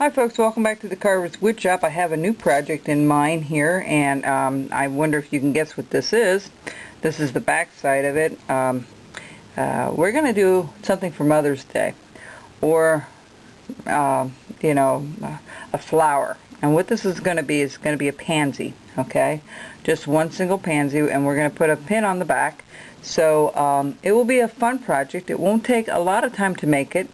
Hi folks, welcome back to the Carver's Wood Shop. I have a new project in mind here, and I wonder if you can guess what this is. This is the back side of it. We're going to do something for Mother's Day, or a flower. And what this is going to be a pansy, okay? Just one single pansy, and we're going to put a pin on the back. So it will be a fun project. It won't take a lot of time to make it,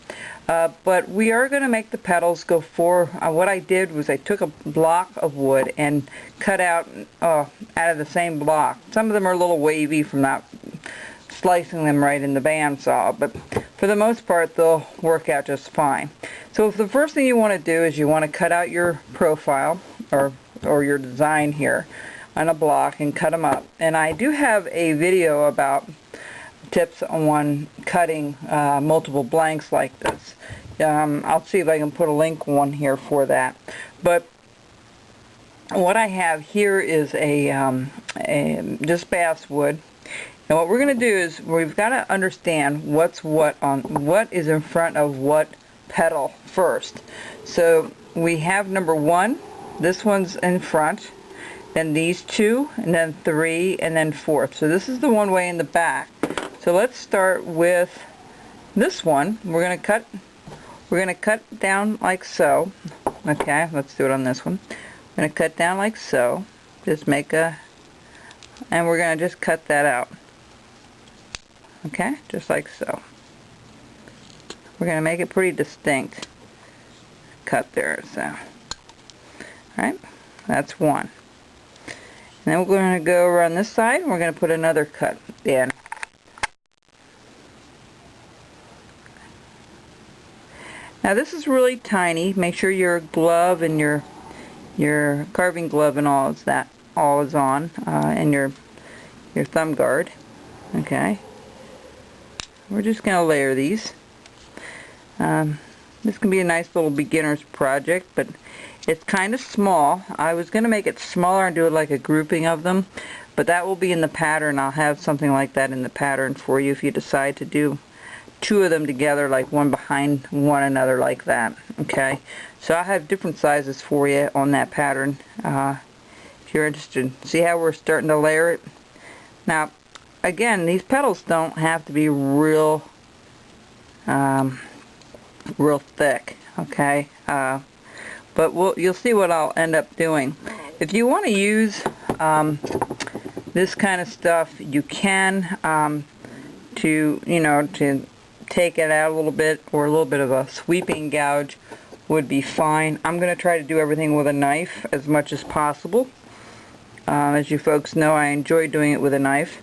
but we are going to make the petals go for, what I did was I took a block of wood and cut out of the same block. Some of them are a little wavy from not slicing them right in the bandsaw, but for the most part they'll work out just fine. So the first thing you want to do is you want to cut out your profile or your design here on a block and cut them up. And I do have a video about tips on cutting multiple blanks like this. I'll see if I can put a link one here for that. But what I have here is just basswood. And what we're going to do is we've got to understand what is in front of what petal first. So we have number 1. This one's in front. Then these 2, and then 3, and then 4. So this is the one way in the back. So let's start with this one. We're going to cut down like so. Okay, let's do it on this one. I'm going to cut down like so. Just make and we're going to just cut that out. Okay, just like so. We're going to make it pretty distinct cut there. So, all right, that's one. And then we're going to go around this side, and we're going to put another cut in. Now this is really tiny. Make sure your glove and your carving glove and all is on, and your thumb guard. Okay. We're just going to layer these. This can be a nice little beginner's project, but it's kind of small. I was going to make it smaller and do it like a grouping of them, but that will be in the pattern. I'll have something like that in the pattern for you if you decide to do 2 of them together, like one behind one another like that. Okay, so I have different sizes for you on that pattern if you're interested. See how we're starting to layer it? Now again, these petals don't have to be real thick, okay? But you'll see what I'll end up doing. If you want to use this kind of stuff, you can to take it out a little bit, or a little bit of a sweeping gouge would be fine. I'm going to try to do everything with a knife as much as possible. As you folks know, I enjoy doing it with a knife.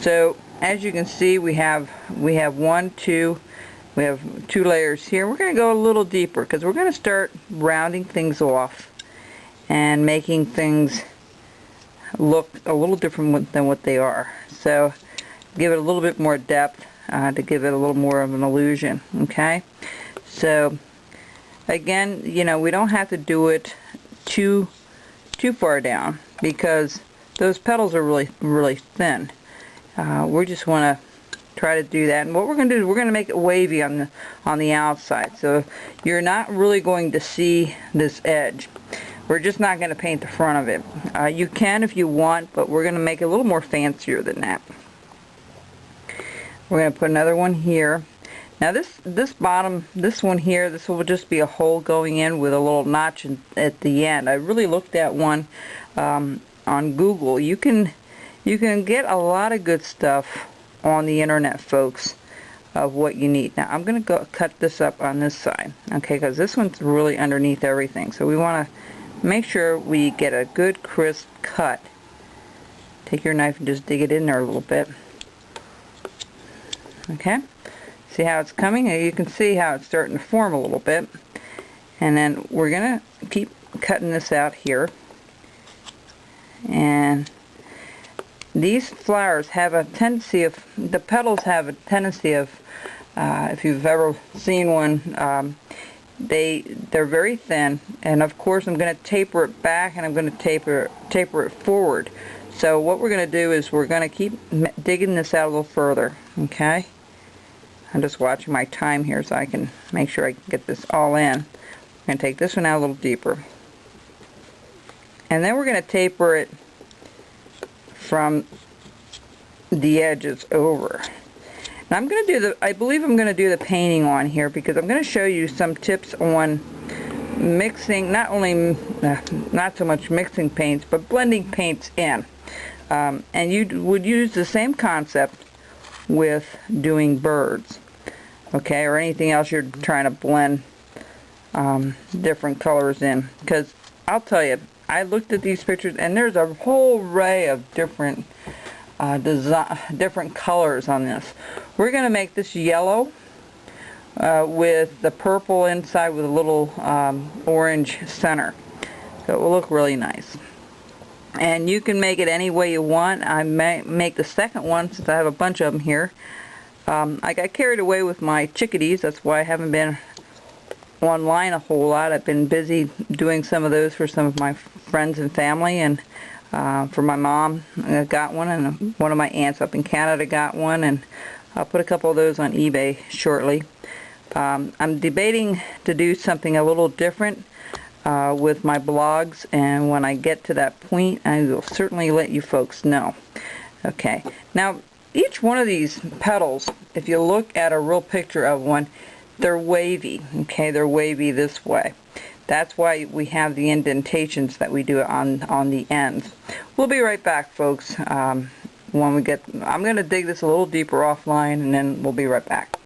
So as you can see, we have 2 layers here. We're going to go a little deeper because we're going to start rounding things off and making things look a little different than what they are. So give it a little bit more depth to give it a little more of an illusion. Okay, so again, we don't have to do it too far down because those petals are really thin. We just want to try to do that, and what we're going to do is we're going to make it wavy on the outside, so you're not really going to see this edge. We're just not going to paint the front of it. You can if you want, but we're going to make it a little more fancier than that. We're going to put another one here. Now this one here, this will just be a hole going in with a little notch at the end. I really looked at one on Google. You can get a lot of good stuff on the internet, folks, of what you need. Now I'm going to go cut this up on this side, okay, because this one's really underneath everything, so we want to make sure we get a good crisp cut. Take your knife and just dig it in there a little bit. Okay, see how it's coming? And you can see how it's starting to form a little bit, and then we're going to keep cutting this out here. And these flowers have a tendency of, the petals have a tendency of, if you've ever seen one, they're very thin, and of course I'm going to taper it back, and I'm going to taper it forward. So what we're going to do is we're going to keep digging this out a little further. Okay, I'm just watching my time here so I can make sure I can get this all in. I'm going to take this one out a little deeper. And then we're going to taper it from the edges over. Now I'm going to do I believe I'm going to do the painting on here because I'm going to show you some tips on mixing, not so much mixing paints, but blending paints in. And you would use the same concept with doing birds, okay, or anything else you're trying to blend different colors in. Because I'll tell you, I looked at these pictures and there's a whole array of different different colors on this. We're going to make this yellow with the purple inside with a little orange center. So it will look really nice. And you can make it any way you want. I may make the second one since I have a bunch of them here. I got carried away with my chickadees. That's why I haven't been online a whole lot. I've been busy doing some of those for some of my friends and family, and for my mom I got one, and one of my aunts up in Canada got one, and I'll put a couple of those on eBay shortly. I'm debating to do something a little different with my blogs, and when I get to that point I will certainly let you folks know. Okay, now each one of these petals, if you look at a real picture of one, they're wavy. Okay, they're wavy this way. That's why we have the indentations that we do on the ends. We'll be right back, folks. When we get, I'm going to dig this a little deeper offline, and then we'll be right back.